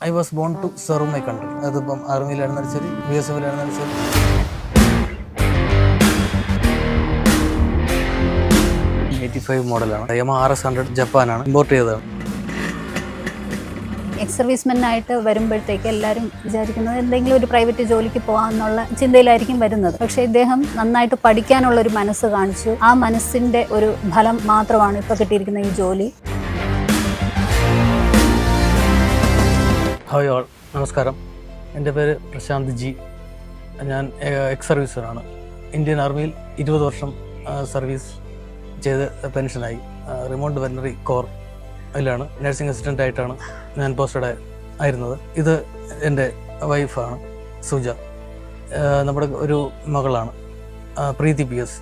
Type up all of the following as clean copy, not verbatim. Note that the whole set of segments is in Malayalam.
I was born to serve my country. അതിപ്പം ആർമിയിലായിരുന്നാലും ശരി, BSF-ലായിരുന്നാലും ശരി. 85 മോഡലാണ്. Yamaha RS100 ജപ്പാനാണ്, ഇമ്പോർട്ട് ചെയ്തതാണ്. എക്സ് സർവീസ്മെന്നായിട്ട് വരുമ്പോഴത്തേക്ക് എല്ലാവരും വിചാരിക്കുന്നത് എന്തെങ്കിലും ഒരു പ്രൈവറ്റ് ജോലിക്ക് പോകാമെന്നുള്ള ചിന്തയിലായിരിക്കും വരുന്നത്. പക്ഷേ ഇദ്ദേഹം നന്നായിട്ട് പഠിക്കാനുള്ള ഒരു മനസ്സ് കാണിച്ചു. ആ മനസ്സിൻ്റെ ഒരു ഫലം മാത്രമാണ് ഇപ്പോൾ കിട്ടിയിരിക്കുന്ന ഈ ജോലി. ഹായ് ഓൾ, നമസ്കാരം. എൻ്റെ പേര് പ്രശാന്ത് ജി. ഞാൻ എക്സ് സർവീസറാണ്. ഇന്ത്യൻ ആർമിയിൽ 20 വർഷം സർവീസ് ചെയ്ത് പെൻഷനായി. റിമോട്ട് വെറ്ററിനറി കോർ അതിലാണ് നഴ്സിംഗ് അസിസ്റ്റൻ്റ് ആയിട്ടാണ് ഞാൻ പോസ്റ്റഡ് ആയിരുന്നത്. ഇത് എൻ്റെ വൈഫാണ് സുജ. നമ്മുടെ ഒരു മകളാണ് പ്രീതി PS.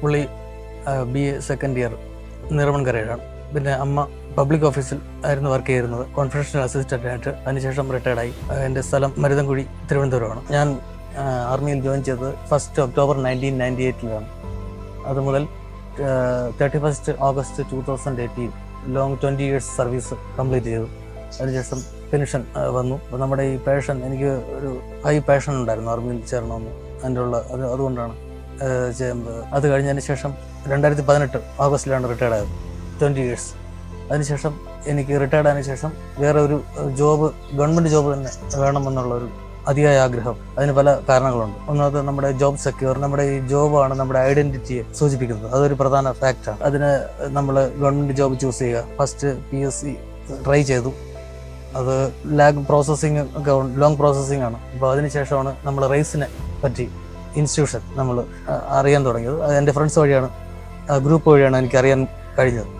പുള്ളി BA സെക്കൻഡ് ഇയർ നിറമൺകരയിലാണ്. പിന്നെ അമ്മ പബ്ലിക് ഓഫീസിൽ ആയിരുന്നു വർക്ക് ചെയ്യുന്നത്, കോൺഫിഡൻഷ്യൽ അസിസ്റ്റൻ്റ് ആയിട്ട്. അതിനുശേഷം റിട്ടയർഡായി. എൻ്റെ സ്ഥലം മരുതൻകുഴി, തിരുവനന്തപുരമാണ്. ഞാൻ ആർമിയിൽ ജോയിൻ ചെയ്തത് 1 October 1998 അതുമുതൽ 31 August 2018 long 20 years service complete ചെയ്തു. അതിനുശേഷം പെൻഷൻ വന്നു. അപ്പോൾ നമ്മുടെ ഈ പാഷൻ, എനിക്ക് ഒരു ഹൈ പാഷൻ ഉണ്ടായിരുന്നു ആർമിയിൽ ചേരണമെന്ന്. അതിൻ്റെ അതുകൊണ്ടാണ് ചെയ്യുന്നത്. അത് കഴിഞ്ഞതിന് ശേഷം 2018 ഓഗസ്റ്റിലാണ് റിട്ടയർഡ് ആയത്, 20 ഇയേഴ്സ്. അതിനുശേഷം എനിക്ക് റിട്ടയർഡ് ആയതിനു ശേഷം വേറെ ഒരു ജോബ്, ഗവൺമെൻറ് ജോബ് തന്നെ വേണമെന്നുള്ളൊരു അതിയായ ആഗ്രഹം. അതിന് പല കാരണങ്ങളുണ്ട്. ഒന്നാമത് നമ്മുടെ ജോബ് സെക്യൂർ, നമ്മുടെ ഈ ജോബാണ് നമ്മുടെ ഐഡൻറ്റിറ്റിയെ സൂചിപ്പിക്കുന്നത്. അതൊരു പ്രധാന ഫാക്റ്റാണ്. അതിന് നമ്മൾ ഗവൺമെൻറ് ജോബ് ചൂസ് ചെയ്യുക. ഫസ്റ്റ് PSC ട്രൈ ചെയ്തു. അത് ലോങ് പ്രോസസ്സിംഗ് ആണ്. അപ്പോൾ അതിനുശേഷമാണ് നമ്മൾ റേസിനെ പറ്റി ഇൻസ്റ്റിറ്റ്യൂഷൻ നമ്മൾ അറിയാൻ തുടങ്ങിയത്. അത് എൻ്റെ ഫ്രണ്ട്സ് വഴിയാണ്, ഗ്രൂപ്പ് വഴിയാണ് എനിക്കറിയാൻ കഴിഞ്ഞത്.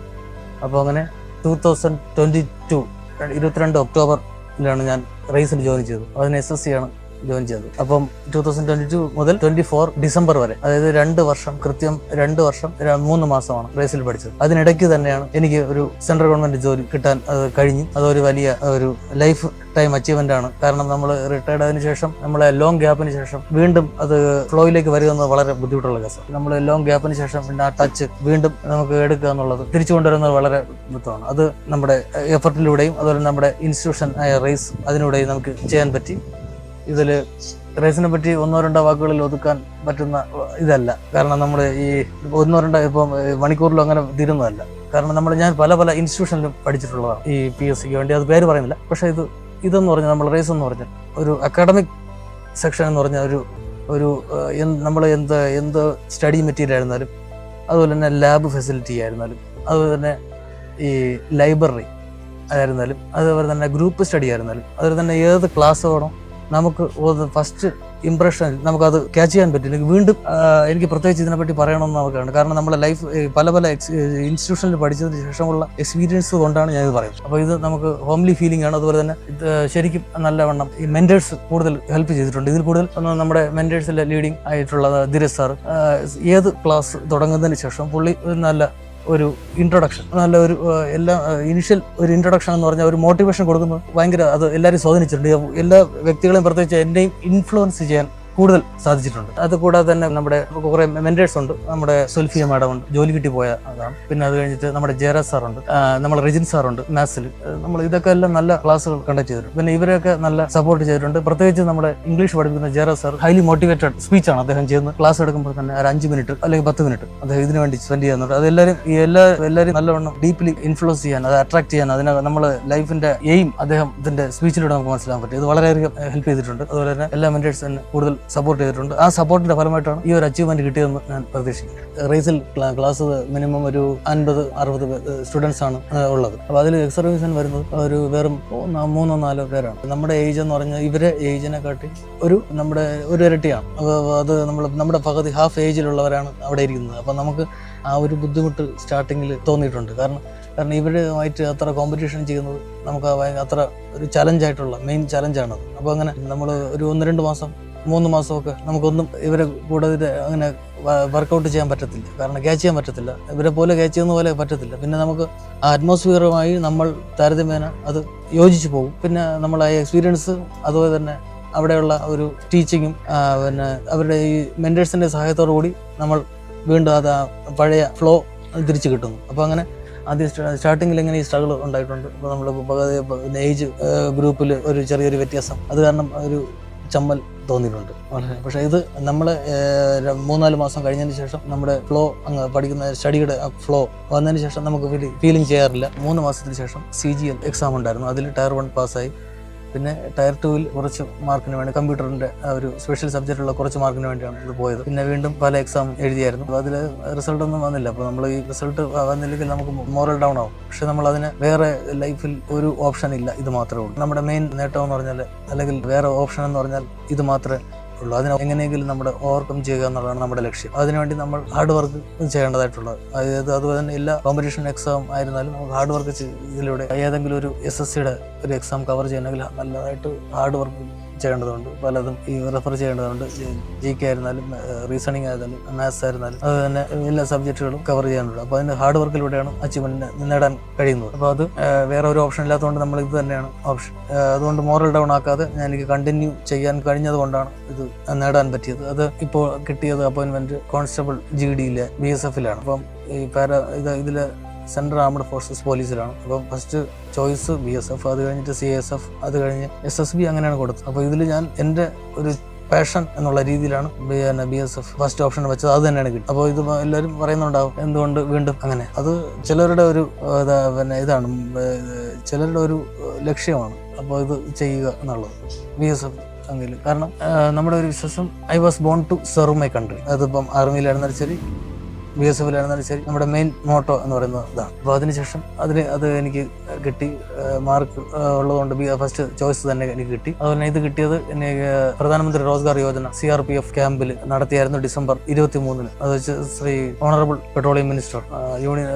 അപ്പോൾ അങ്ങനെ 2022 ഒക്ടോബറിലാണ് ഞാൻ റേസിൽ ജോയിൻ ചെയ്തു. അതിന് SSC ആണ് ജോയിൻ ചെയ്തത്. അപ്പം 2022 മുതൽ 24 ഡിസംബർ വരെ, അതായത് 2 വർഷം, കൃത്യം 2 വർഷം 3 മാസമാണ് റേസിൽ പഠിച്ചത്. അതിനിടയ്ക്ക് തന്നെയാണ് എനിക്ക് ഒരു സെൻട്രൽ ഗവൺമെൻറ് ജോലി കിട്ടാൻ കഴിഞ്ഞു. അതൊരു വലിയ ഒരു ലൈഫ് ടൈം അച്ചീവ്മെൻ്റ് ആണ്. കാരണം നമ്മൾ റിട്ടയർഡ് ആയതിനു ശേഷം, നമ്മളെ ലോങ് ഗ്യാപ്പിന് ശേഷം വീണ്ടും അത് ഫ്ലോയിലേക്ക് വരിക എന്നത് വളരെ ബുദ്ധിമുട്ടുള്ള കേസാണ്. നമ്മൾ ലോങ് ഗ്യാപ്പിന് ശേഷം പിന്നെ ആ ടച്ച് വീണ്ടും നമുക്ക് എടുക്കുക എന്നുള്ളത്, തിരിച്ചു കൊണ്ടുവരുന്നത് വളരെ ബുദ്ധിമുട്ടാണ്. അത് നമ്മുടെ എഫർട്ടിലൂടെയും അതുപോലെ നമ്മുടെ ഇൻസ്റ്റിറ്റ്യൂഷൻ ആയ റേസ് അതിലൂടെയും നമുക്ക് ചെയ്യാൻ പറ്റി. ഇതിൽ റേസിനെ പറ്റി 1-2 വാക്കുകളിൽ ഒതുക്കാൻ പറ്റുന്ന ഇതല്ല. കാരണം നമ്മൾ ഈ 1-2 ഇപ്പം മണിക്കൂറിലും അങ്ങനെ തീരുന്നതല്ല. കാരണം ഞാൻ പല ഇൻസ്റ്റിറ്റ്യൂഷനിലും പഠിച്ചിട്ടുള്ളതാണ് ഈ PSCക്ക് വേണ്ടി. അത് പേര് പറയുന്നില്ല. പക്ഷേ ഇതെന്ന് പറഞ്ഞാൽ, നമ്മൾ റേസ് എന്ന് പറഞ്ഞാൽ ഒരു അക്കാഡമിക് സെക്ഷൻ എന്ന് പറഞ്ഞാൽ ഒരു നമ്മൾ എന്ത് സ്റ്റഡി മെറ്റീരിയൽ ആയിരുന്നാലും, അതുപോലെ തന്നെ ലാബ് ഫെസിലിറ്റി ആയിരുന്നാലും, അതുപോലെ തന്നെ ഈ ലൈബ്രറി ആയിരുന്നാലും, അതുപോലെ തന്നെ ഗ്രൂപ്പ് സ്റ്റഡി ആയിരുന്നാലും, അതുപോലെ തന്നെ ഏത് ക്ലാസ് വേണോ നമുക്ക് ഫസ്റ്റ് ഇംപ്രഷൻ നമുക്കത് ക്യാച്ച് ചെയ്യാൻ പറ്റില്ല. വീണ്ടും എനിക്ക് പ്രത്യേകിച്ച് ഇതിനെപ്പറ്റി പറയണമെന്ന് നമുക്കാണ്. കാരണം നമ്മുടെ ലൈഫ് പല ഇൻസ്റ്റിറ്റ്യൂഷനിൽ പഠിച്ചതിന് ശേഷമുള്ള എക്സ്പീരിയൻസ് കൊണ്ടാണ് ഞാനിത് പറയുന്നത്. അപ്പോൾ ഇത് നമുക്ക് ഹോംലി ഫീലിംഗ് ആണ്. അതുപോലെ തന്നെ ശരിക്കും നല്ലവണ്ണം ഈ മെൻറ്റേഴ്സ് കൂടുതൽ ഹെൽപ്പ് ചെയ്തിട്ടുണ്ട്. ഇതിൽ കൂടുതൽ നമ്മുടെ മെൻറ്റേഴ്സിലെ ലീഡിങ് ആയിട്ടുള്ള ധീരജ് സാർ, ഏത് ക്ലാസ് തുടങ്ങുന്നതിന് ശേഷം പുള്ളി നല്ല ഒരു ഇൻട്രൊഡക്ഷൻ, നല്ല ഒരു ഇനിഷ്യൽ ഒരു ഇൻട്രൊഡക്ഷൻ എന്ന് പറഞ്ഞാൽ ഒരു മോട്ടിവേഷൻ കൊടുക്കുന്നത് ഭയങ്കര, അത് എല്ലാവരും സ്വാധീനിച്ചിട്ടുണ്ട്. എല്ലാ വ്യക്തികളെയും പ്രത്യേകിച്ച് എന്നെയും ഇൻഫ്ലുവൻസ് ചെയ്യാൻ കൂടുതൽ സാധിച്ചിട്ടുണ്ട്. അത് കൂടാതെ തന്നെ നമ്മുടെ കുറേ മെൻറ്റേഴ്സ് ഉണ്ട്. നമ്മുടെ സുൽഫിയ മാഡം ഉണ്ട്, ജോലി കിട്ടി പോയ അതാണ്. പിന്നെ അത് കഴിഞ്ഞിട്ട് നമ്മുടെ ജയരാജ് സാറുണ്ട്, നമ്മുടെ റിജിൻ സാറുണ്ട് മാത്സിൽ. നമ്മൾ ഇതൊക്കെ എല്ലാം നല്ല ക്ലാസ്സുകൾ കണ്ടക്ട് ചെയ്തിട്ടുണ്ട്. പിന്നെ ഇവരെയൊക്കെ നല്ല സപ്പോർട്ട് ചെയ്തിട്ടുണ്ട്. പ്രത്യേകിച്ച് നമ്മുടെ ഇംഗ്ലീഷ് പഠിപ്പിക്കുന്ന ജയരാജ് സാർ ഹൈലി മോട്ടിവേറ്റഡ് സ്പീച്ചാണ് അദ്ദേഹം ചെയ്യുന്നത്. ക്ലാസ് എടുക്കുമ്പോൾ തന്നെ ഒരു 5 മിനിറ്റ് അല്ലെങ്കിൽ 10 മിനിറ്റ് അദ്ദേഹം ഇതിനു വേണ്ടി സ്പെൻഡ് ചെയ്യുന്നുണ്ട്. അത് എല്ലാവരും നല്ലവണ്ണം ഡീപ്ലി ഇൻഫ്ലുവൻസ് ചെയ്യാൻ, അത് അട്രാക്ട് ചെയ്യാൻ, അതിനെ നമ്മൾ ലൈഫിന്റെ എയിം അദ്ദേഹം ഇതിന്റെ സ്പീച്ചിലൂടെ നമുക്ക് മനസ്സിലാക്കാൻ പറ്റും. ഇത് വളരെയധികം ഹെൽപ്പ് ചെയ്തിട്ടുണ്ട്. അതുപോലെ തന്നെ എല്ലാ മെന്റേഴ്സ് തന്നെ കൂടുതൽ സപ്പോർട്ട് ചെയ്തിട്ടുണ്ട്. ആ സപ്പോർട്ടിന്റെ ഫലമായിട്ടാണ് ഈ ഒരു അച്ചീവ്മെന്റ് കിട്ടിയതെന്ന് ഞാൻ പ്രതീക്ഷിക്കുന്നു. റേസിൽ ക്ലാസ് മിനിമം ഒരു 50-60 സ്റ്റുഡൻസ് ആണ് ഉള്ളത്. അപ്പോൾ അതിൽ എക്സ് സർവീസിന് വരുന്നത് ഒരു വെറും 3-4 പേരാണ്. നമ്മുടെ ഏജ് എന്ന് പറഞ്ഞാൽ ഇവരെ ഏജിനെ കാട്ടി നമ്മുടെ ഒരു ഇരട്ടിയാണ്. അത് നമ്മുടെ പകുതി ഹാഫ് ഏജിലുള്ളവരാണ് അവിടെ ഇരിക്കുന്നത്. അപ്പം നമുക്ക് ആ ഒരു ബുദ്ധിമുട്ട് സ്റ്റാർട്ടിങ്ങിൽ തോന്നിയിട്ടുണ്ട്. കാരണം ഇവരുമായിട്ട് അത്ര കോമ്പറ്റീഷൻ ചെയ്യുന്നത് നമുക്ക് അത്ര ഒരു ചലഞ്ചായിട്ടുള്ള മെയിൻ ചലഞ്ചാണത്. അപ്പോൾ അങ്ങനെ നമ്മൾ ഒരു 1-2 മാസം 3 മാസമൊക്കെ നമുക്കൊന്നും ഇവരെ കൂടാതെ അങ്ങനെ വർക്കൗട്ട് ചെയ്യാൻ പറ്റത്തില്ല. കാരണം ക്യാച്ച് ചെയ്യാൻ പറ്റത്തില്ല. ഇവരെ പോലെ ക്യാച്ച് ചെയ്യുന്ന പോലെ പറ്റത്തില്ല. പിന്നെ നമുക്ക് ആ അറ്റ്മോസ്ഫിയറുമായി നമ്മൾ താരതമ്യേന അത് യോജിച്ച് പോകും. പിന്നെ നമ്മൾ ആ എക്സ്പീരിയൻസ്, അതുപോലെ തന്നെ അവിടെയുള്ള ഒരു ടീച്ചിങ്ങും, പിന്നെ അവരുടെ ഈ മെൻറ്റേഴ്സിൻ്റെ സഹായത്തോടു കൂടി നമ്മൾ വീണ്ടും അത് പഴയ ഫ്ലോ തിരിച്ചു കിട്ടുന്നു. അപ്പോൾ അങ്ങനെ ആദ്യം സ്റ്റാർട്ടിങ്ങിൽ ഇങ്ങനെ ഈ സ്ട്രഗിൾ ഉണ്ടായിട്ടുണ്ട്. അപ്പോൾ നമ്മൾ ഏജ് ഗ്രൂപ്പിൽ ഒരു ചെറിയൊരു വ്യത്യാസം, അത് കാരണം ഒരു ചമ്മൽ തോന്നിയിട്ടുണ്ട് വളരെ. പക്ഷേ ഇത് നമ്മൾ 3-4 മാസം കഴിഞ്ഞതിന് ശേഷം നമ്മുടെ ഫ്ലോ അങ്ങ് പഠിക്കുന്ന സ്റ്റഡിയുടെ ഫ്ലോ വന്നതിന് ശേഷം നമുക്ക് ഫീലിംഗ് ചെയ്യാറില്ല. 3 മാസത്തിന് ശേഷം CGL എക്സാം ഉണ്ടായിരുന്നു. അതിൽ Tier 1 പാസ്സായി. പിന്നെ Tier 2-ൽ കുറച്ച് മാർക്കിന് വേണ്ടി കമ്പ്യൂട്ടറിൻ്റെ ഒരു സ്പെഷ്യൽ സബ്ജക്റ്റുള്ള കുറച്ച് മാർക്കിന് വേണ്ടിയാണ് ഇത് പോയത്. പിന്നെ വീണ്ടും പല എക്സാം എഴുതിയായിരുന്നു. അപ്പോൾ അതിൽ റിസൾട്ട് ഒന്നും വന്നില്ല. അപ്പോൾ നമ്മൾ ഈ റിസൾട്ട് വന്നില്ലെങ്കിൽ നമുക്ക് മോറൽ ഡൗൺ ആവും. പക്ഷെ നമ്മൾ അതിന് വേറെ ലൈഫിൽ ഒരു ഓപ്ഷൻ ഇല്ല, ഇത് മാത്രമേ ഉള്ളൂ. നമ്മുടെ മെയിൻ നേട്ടം എന്ന് പറഞ്ഞാൽ, അല്ലെങ്കിൽ വേറെ ഓപ്ഷൻ എന്ന് പറഞ്ഞാൽ ഇത് മാത്രമേ ഉള്ളൂ. അതിനെ എങ്ങനെയെങ്കിലും നമ്മുടെ ഓവർകം ചെയ്യുക എന്നുള്ളതാണ് നമ്മുടെ ലക്ഷ്യം. അതിനുവേണ്ടി നമ്മൾ ഹാർഡ് വർക്ക് ചെയ്യേണ്ടതായിട്ടുള്ളത്. അതായത് അതുപോലെ തന്നെ എല്ലാ കോമ്പറ്റീഷൻ എക്സാം ആയിരുന്നാലും നമുക്ക് ഹാർഡ് വർക്ക് ഇതിലൂടെ ഏതെങ്കിലും ഒരു SSCയുടെ ഒരു എക്സാം കവർ ചെയ്യണമെങ്കിൽ നല്ലതായിട്ട് ഹാർഡ് വർക്ക് ചെയ്യേണ്ടതുണ്ട്. പലതും ഈ റെഫർ ചെയ്യേണ്ടതുണ്ട്. GK ആയിരുന്നാലും റീസണിങ് ആയിരുന്നാലും മാത്സ് ആയിരുന്നാലും അത് തന്നെ എല്ലാ സബ്ജക്റ്റുകളും കവർ ചെയ്യാനുണ്ട്. അപ്പോൾ അതിന് ഹാർഡ് വർക്കിലൂടെയാണ് അച്ചീവ്മെന്റ് നേടാൻ കഴിയുന്നത്. അപ്പോൾ അത് വേറെ ഒരു ഓപ്ഷൻ ഇല്ലാത്തതുകൊണ്ട് നമ്മൾ ഇത് തന്നെയാണ് ഓപ്ഷൻ. അതുകൊണ്ട് മോറൽ ഡൗൺ ആക്കാതെ എനിക്ക് കണ്ടിന്യൂ ചെയ്യാൻ കഴിഞ്ഞത് കൊണ്ടാണ് ഇത് നേടാൻ പറ്റിയത്. അത് ഇപ്പോൾ കിട്ടിയത് അപ്പോയിൻമെന്റ് കോൺസ്റ്റബിൾ GDയിലെ BSFലാണ്. അപ്പം ഈ ഇതിലെ സെൻട്രൽ ആർമഡ് ഫോഴ്സസ് പോലീസിലാണ്. അപ്പം ഫസ്റ്റ് ചോയ്സ് BSF, അത് കഴിഞ്ഞിട്ട് CSF, അത് കഴിഞ്ഞ് SSB, അങ്ങനെയാണ് കൊടുത്തത്. അപ്പോൾ ഇതിൽ ഞാൻ എൻ്റെ ഒരു പാഷൻ എന്നുള്ള രീതിയിലാണ് BSF ഫസ്റ്റ് ഓപ്ഷൻ വെച്ചത്. അത് തന്നെയാണ് കിട്ടും. അപ്പോൾ ഇത് എല്ലാവരും പറയുന്നുണ്ടാവും എന്തുകൊണ്ട് വീണ്ടും അങ്ങനെ. അത് ചിലരുടെ ഒരു ഇതാണ്, ചിലരുടെ ഒരു ലക്ഷ്യമാണ്. അപ്പോൾ ഇത് ചെയ്യുക എന്നുള്ളത് BSF എങ്കിൽ. കാരണം നമ്മുടെ ഒരു വിശ്വാസം, I was born to serve my country. അതിപ്പം ആർമിയിലായിരുന്നാലും ശരി, BSFലായിരുന്നാലും ശരി, നമ്മുടെ മെയിൻ മോട്ടോ എന്ന് പറയുന്നത് ഇതാണ്. അപ്പോൾ അതിനുശേഷം അത് എനിക്ക് കിട്ടി. മാർക്ക് ഉള്ളതുകൊണ്ട് ഫസ്റ്റ് ചോയ്സ് തന്നെ എനിക്ക് കിട്ടി. അതുപോലെ ഇത് കിട്ടിയത് എനിക്ക് പ്രധാനമന്ത്രി റോസ്ഗാർ യോജന CRPF ക്യാമ്പിൽ നടത്തിയായിരുന്നു December 23-ന്. അത് വെച്ച് Shri honourable petroleum minister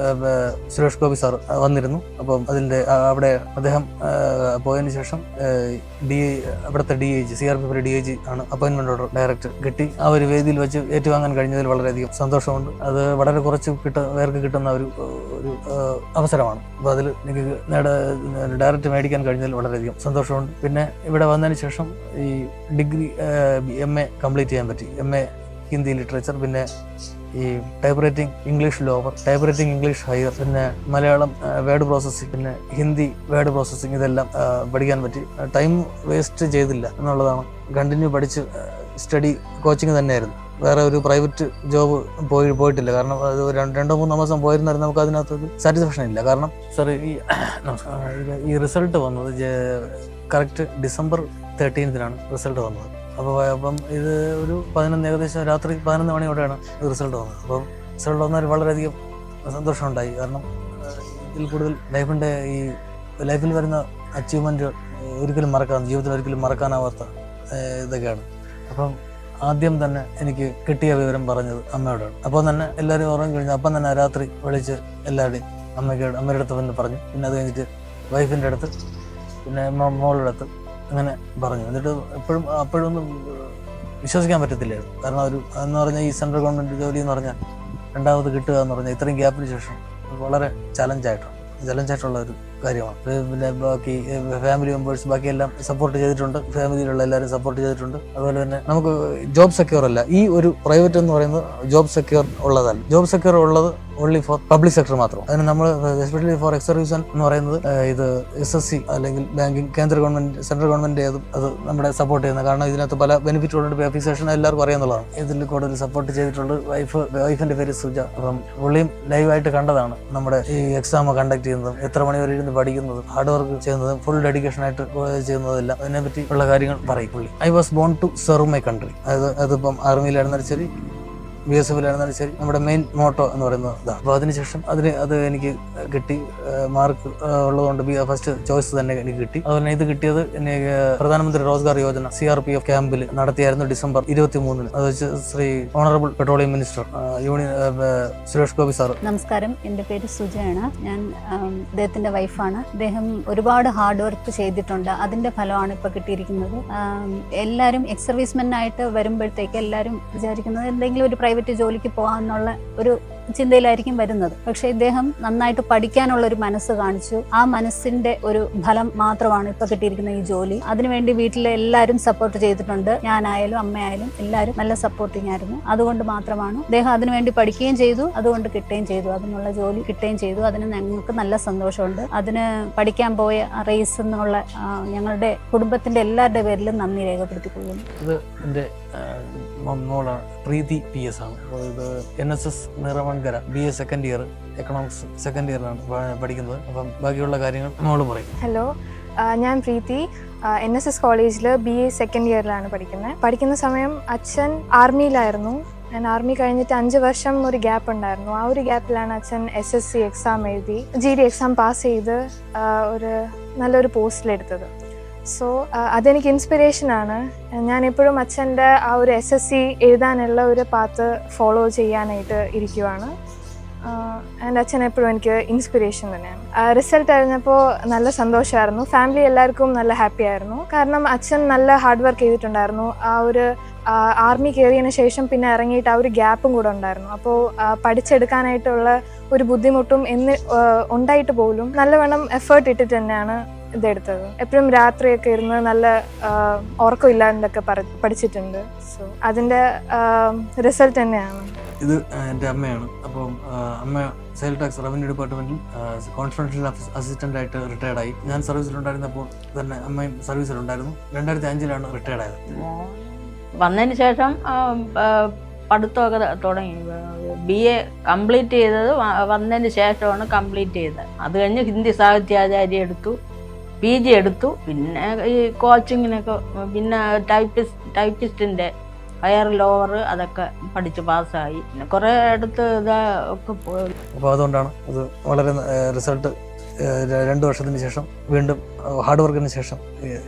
Suresh Gopi sir വന്നിരുന്നു. അപ്പം അതിൻ്റെ അവിടെ അദ്ദേഹം പോയതിനു ശേഷം അവിടുത്തെ DIG, CRPF DIG ആണ് അപ്പോയിൻമെന്റ് ഓർഡർ ഡയറക്റ്റ് കിട്ടി. ആ ഒരു വേദിയിൽ വെച്ച് ഏറ്റുവാങ്ങാൻ കഴിഞ്ഞതിൽ വളരെയധികം സന്തോഷമുണ്ട്. അത് വളരെ കുറച്ച് പേർക്ക് കിട്ടുന്ന ഒരു അവസരമാണ്. അപ്പോൾ അതിൽ എനിക്ക് ഡയറക്റ്റ് മേടിക്കാൻ കഴിഞ്ഞതിൽ വളരെയധികം സന്തോഷമുണ്ട്. പിന്നെ ഇവിടെ വന്നതിന് ശേഷം ഈ ഡിഗ്രി MA കംപ്ലീറ്റ് ചെയ്യാൻ പറ്റി. MA ഹിന്ദി ലിറ്ററേച്ചർ, പിന്നെ ഈ type writing English lower, type writing English higher, പിന്നെ മലയാളം വേർഡ് പ്രോസസ്സിംഗ്, പിന്നെ ഹിന്ദി വേർഡ് പ്രോസസ്സിംഗ്, ഇതെല്ലാം പഠിക്കാൻ പറ്റി. ടൈം വേസ്റ്റ് ചെയ്തില്ല എന്നുള്ളതാണ്. കണ്ടിന്യൂ പഠിച്ച് സ്റ്റഡി കോച്ചിങ് തന്നെയായിരുന്നു. വേറെ ഒരു പ്രൈവറ്റ് ജോബ് പോയിട്ടില്ല. കാരണം അത് 2-3 മാസം പോയിരുന്നാലും നമുക്ക് അതിനകത്തൊരു സാറ്റിസ്ഫാക്ഷൻ ഇല്ല. കാരണം സാർ ഈ റിസൾട്ട് വന്നത് കറക്റ്റ് December 13-നാണ് റിസൾട്ട് വന്നത്. അപ്പം ഇത് ഒരു ഏകദേശം രാത്രി 11 മണിയോടെയാണ് റിസൾട്ട് വന്നത്. അപ്പം റിസൾട്ട് വന്നാൽ വളരെയധികം സന്തോഷമുണ്ടായി. കാരണം ഇതിൽ കൂടുതൽ ലൈഫിൽ വരുന്ന അച്ചീവ്മെൻറ്റ് ജീവിതത്തിൽ ഒരിക്കലും മറക്കാനാവാത്ത ഇതൊക്കെയാണ്. അപ്പം ആദ്യം തന്നെ എനിക്ക് കിട്ടിയ വിവരം പറഞ്ഞത് അമ്മയോടാണ്. അപ്പോൾ തന്നെ എല്ലാവരും ഉറങ്ങി കഴിഞ്ഞു. അപ്പം തന്നെ രാത്രി വിളിച്ച് എല്ലാവരുടെയും അമ്മയുടെ അടുത്ത് വന്ന് പറഞ്ഞു. പിന്നെ അത് കഴിഞ്ഞിട്ട് വൈഫിൻ്റെ അടുത്ത്, പിന്നെ മോളുടെ അടുത്ത് അങ്ങനെ പറഞ്ഞു. എന്നിട്ട് അപ്പോഴൊന്നും വിശ്വസിക്കാൻ പറ്റത്തില്ലായിരുന്നു. കാരണം എന്ന് പറഞ്ഞാൽ ഈ സെൻട്രൽ ഗവൺമെൻറ് ജോലി എന്ന് പറഞ്ഞാൽ രണ്ടാമത് കിട്ടുക എന്ന് പറഞ്ഞാൽ ഇത്രയും ഗ്യാപ്പിന് ശേഷം വളരെ ചലഞ്ചായിട്ടുള്ള ഒരു കാര്യമാണ്. പിന്നെ ബാക്കി ഫാമിലി മെമ്പേഴ്സ് ബാക്കിയെല്ലാം സപ്പോർട്ട് ചെയ്തിട്ടുണ്ട്. ഫാമിലിയിലുള്ള എല്ലാവരും സപ്പോർട്ട് ചെയ്തിട്ടുണ്ട്. അതുപോലെ തന്നെ നമുക്ക് ജോബ് സെക്യൂർ അല്ല, ഈ ഒരു പ്രൈവറ്റ് എന്ന് പറയുന്നത് ജോബ് സെക്യൂർ ഉള്ളതല്ല. ജോബ് സെക്യൂർ ഉള്ളത് ഓൺലി ഫോർ പബ്ലിക് സെക്ടർ മാത്രം. അതിന് നമ്മൾ എസ്പെഷ്യലി ഫോർ എക്സ് സർവീസ് എന്ന് പറയുന്നത് ഇത് SSC അല്ലെങ്കിൽ ബാങ്കിങ്, കേന്ദ്ര ഗവൺമെന്റ്, സെൻട്രൽ ഗവൺമെന്റ് അത് നമ്മുടെ സപ്പോർട്ട് ചെയ്യുന്നത്. കാരണം ഇതിനകത്ത് പല ബെനിഫിറ്റുകളുണ്ട്. ഫിക്സേഷൻ എല്ലാവർക്കും അറിയാന്നുള്ളതാണ്. ഇതിൽ കൂടുതൽ സപ്പോർട്ട് ചെയ്തിട്ടുള്ളത് വൈഫിന്റെ പേര് സുജ. അപ്പം പുള്ളിയും ലൈവായിട്ട് കണ്ടതാണ് നമ്മുടെ ഈ എക്സാം കണ്ടക്ട് ചെയ്യുന്നതും, എത്ര മണിവരെ ഇരുന്ന് പഠിക്കുന്നതും, ഹാർഡ് വർക്ക് ചെയ്യുന്നതും, ഫുൾ ഡെഡിക്കേഷൻ ആയിട്ട് ചെയ്യുന്നതെല്ലാം. അതിനെപ്പറ്റി ഉള്ള കാര്യങ്ങൾ പറയും പുള്ളി. I was born to serve my country. അതിപ്പം ആർമിയിലായിരുന്നാലും ശരി, BSFലായിരുന്നാലും ശരി, നമ്മുടെ മെയിൻ മോട്ടോ എന്ന് പറയുന്നത് ഇതാണ്. അപ്പോൾ അതിനുശേഷം അത് എനിക്ക് കിട്ടി. മാർക്ക് ഉള്ളതുകൊണ്ട് ഫസ്റ്റ് ചോയ്സ് തന്നെ എനിക്ക് കിട്ടി. അതുപോലെ ഇത് കിട്ടിയത് എനിക്ക് പ്രധാനമന്ത്രി റോസ്ഗാർ യോജന CRPF ക്യാമ്പിൽ നടത്തിയായിരുന്നു December 23-ന്. അത് വെച്ച് Shri honourable petroleum minister Suresh Gopi sir. നമസ്കാരം, എൻ്റെ പേര് സുജയാണ്. ഞാൻ അദ്ദേഹത്തിൻ്റെ വൈഫാണ്. അദ്ദേഹം ഒരുപാട് ഹാർഡ് വർക്ക് ചെയ്തിട്ടുണ്ട്. അതിൻ്റെ ഫലമാണ് ഇപ്പോൾ കിട്ടിയിരിക്കുന്നത്. എല്ലാവരും എക്സ് സർവീസ്മെൻ ആയിട്ട് വരുമ്പോഴത്തേക്ക് എല്ലാവരും വിചാരിക്കുന്നത് എന്തെങ്കിലും ഒരു പ്രൈവറ്റ് ജോലിക്ക് പോകാമെന്നുള്ള ഒരു ചിന്തയിലായിരിക്കും വരുന്നത്. പക്ഷേ ഇദ്ദേഹം നന്നായിട്ട് പഠിക്കാനുള്ള ഒരു മനസ്സ് കാണിച്ചു. ആ മനസ്സിന്റെ ഒരു ഫലം മാത്രമാണ് ഇപ്പൊ കിട്ടിയിരിക്കുന്ന ഈ ജോലി. അതിനുവേണ്ടി വീട്ടിലെ എല്ലാവരും സപ്പോർട്ട് ചെയ്തിട്ടുണ്ട്. ഞാനായാലും അമ്മയായാലും എല്ലാവരും നല്ല സപ്പോർട്ടിങ് ആയിരുന്നു. അതുകൊണ്ട് മാത്രമാണ് അദ്ദേഹം അതിനുവേണ്ടി പഠിക്കുകയും ചെയ്തു, അതുകൊണ്ട് കിട്ടുകയും ചെയ്തു, അതിനുള്ള ജോലി കിട്ടുകയും ചെയ്തു. അതിന് ഞങ്ങൾക്ക് നല്ല സന്തോഷമുണ്ട്. അതിന് പഠിക്കാൻ പോയ റേസ് എന്നുള്ള ഞങ്ങളുടെ കുടുംബത്തിന്റെ എല്ലാവരുടെ പേരിലും നന്ദി രേഖപ്പെടുത്തിക്കൊള്ളുന്നു. ഇത് എൻ്റെ മോളാണ്, പ്രീതി PS ആണ്. അപ്പോൾ ഇത് NSS Niramankara BA second year economics second ഇയറിലാണ് പഠിക്കുന്നത്. അപ്പം ബാക്കിയുള്ള കാര്യങ്ങൾ മോള് പറയും. ഹലോ, ഞാൻ പ്രീതി. NSS കോളേജിൽ BA സെക്കൻഡ് ഇയറിലാണ് പഠിക്കുന്നത്. പഠിക്കുന്ന സമയം അച്ഛൻ ആർമിയിലായിരുന്നു. ഞാൻ ആർമി കഴിഞ്ഞിട്ട് 5 വർഷം ഒരു ഗ്യാപ്പ് ഉണ്ടായിരുന്നു. ആ ഒരു ഗ്യാപ്പിലാണ് അച്ഛൻ SSC എക്സാം എഴുതി GD എക്സാം പാസ് ചെയ്ത് ഒരു നല്ലൊരു പോസ്റ്റിലെടുത്തത്. സോ അതെനിക്ക് ഇൻസ്പിറേഷനാണ്. ഞാൻ എപ്പോഴും അച്ഛൻ്റെ ആ ഒരു SSC എഴുതാനുള്ള ഒരു പാത്ത് ഫോളോ ചെയ്യാനായിട്ട് ഇരിക്കുവാണ്. ആൻഡ് അച്ഛൻ എപ്പോഴും എനിക്ക് ഇൻസ്പിറേഷൻ തന്നെയാണ്. റിസൾട്ട് അറിഞ്ഞപ്പോൾ നല്ല സന്തോഷമായിരുന്നു. ഫാമിലി എല്ലാവർക്കും നല്ല ഹാപ്പി ആയിരുന്നു. കാരണം അച്ഛൻ നല്ല ഹാർഡ് വർക്ക് ചെയ്തിട്ടുണ്ടായിരുന്നു. ആ ഒരു ആർമി കയറിയതിന് ശേഷം പിന്നെ ഇറങ്ങിയിട്ട് ആ ഒരു ഗ്യാപ്പും കൂടെ ഉണ്ടായിരുന്നു. അപ്പോൾ പഠിച്ചെടുക്കാനായിട്ടുള്ള ഒരു ബുദ്ധിമുട്ടും ഉണ്ടായിട്ട് പോലും നല്ലവണ്ണം എഫേർട്ട് ഇട്ടിട്ട് തന്നെയാണ് ഇതെടുത്തത്. എപ്പോഴും രാത്രിയൊക്കെ ഇരുന്ന് നല്ല ഉറക്കമില്ലാണ്ടൊക്കെ പഠിച്ചിട്ടുണ്ട്. സോ അതിൻ്റെ റിസൾട്ട് തന്നെയാണ് ഇത്. എൻ്റെ അമ്മയാണ്. അപ്പം അമ്മ സെയിൽ ടാക്സ് റവന്യൂ ഡിപ്പാർട്ട്മെന്റിൽ കോൺഫിഡൻഷ്യൽ അസിസ്റ്റന്റ് ആയിട്ട് റിട്ടയർഡ് ആയി. ഞാൻ സർവീസിലുണ്ടായിരുന്നപ്പോൾ തന്നെ അമ്മയും സർവീസിലുണ്ടായിരുന്നു. 2005 റിട്ടയർഡ് ആയത്. വന്നതിന് ശേഷം പഠിത്തമൊക്കെ തുടങ്ങി. BA കംപ്ലീറ്റ് ചെയ്തത് വന്നതിന് ശേഷമാണ് കംപ്ലീറ്റ് ചെയ്തത്. അത് കഴിഞ്ഞ് ഹിന്ദി സാഹിത്യാചാര്യ എടുത്തു, PG എടുത്തു. പിന്നെ ഈ കോച്ചിങ്ങിനൊക്കെ, പിന്നെ ടൈപ്പിസ്റ്റിൻ്റെ ഹയർ ലോവർ അതൊക്കെ പഠിച്ച് പാസ്സായി. പിന്നെ കുറേ അടുത്ത് ഇതൊക്കെ പോയി. അപ്പോൾ അതുകൊണ്ടാണ് ഇത് വളരെ റിസൾട്ട് 2 വർഷത്തിന് ശേഷം വീണ്ടും ഹാർഡ് വർക്കിന് ശേഷം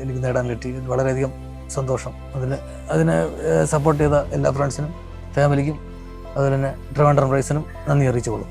എനിക്ക് നേടാൻ പറ്റി. വളരെയധികം സന്തോഷം. അതിനെ സപ്പോർട്ട് ചെയ്ത എല്ലാ ഫ്രണ്ട്സിനും ഫാമിലിക്കും അതുപോലെ തന്നെ ട്രിവാൻഡ്രം റൈസിനും നന്ദി അറിയിച്ചുകൊള്ളും.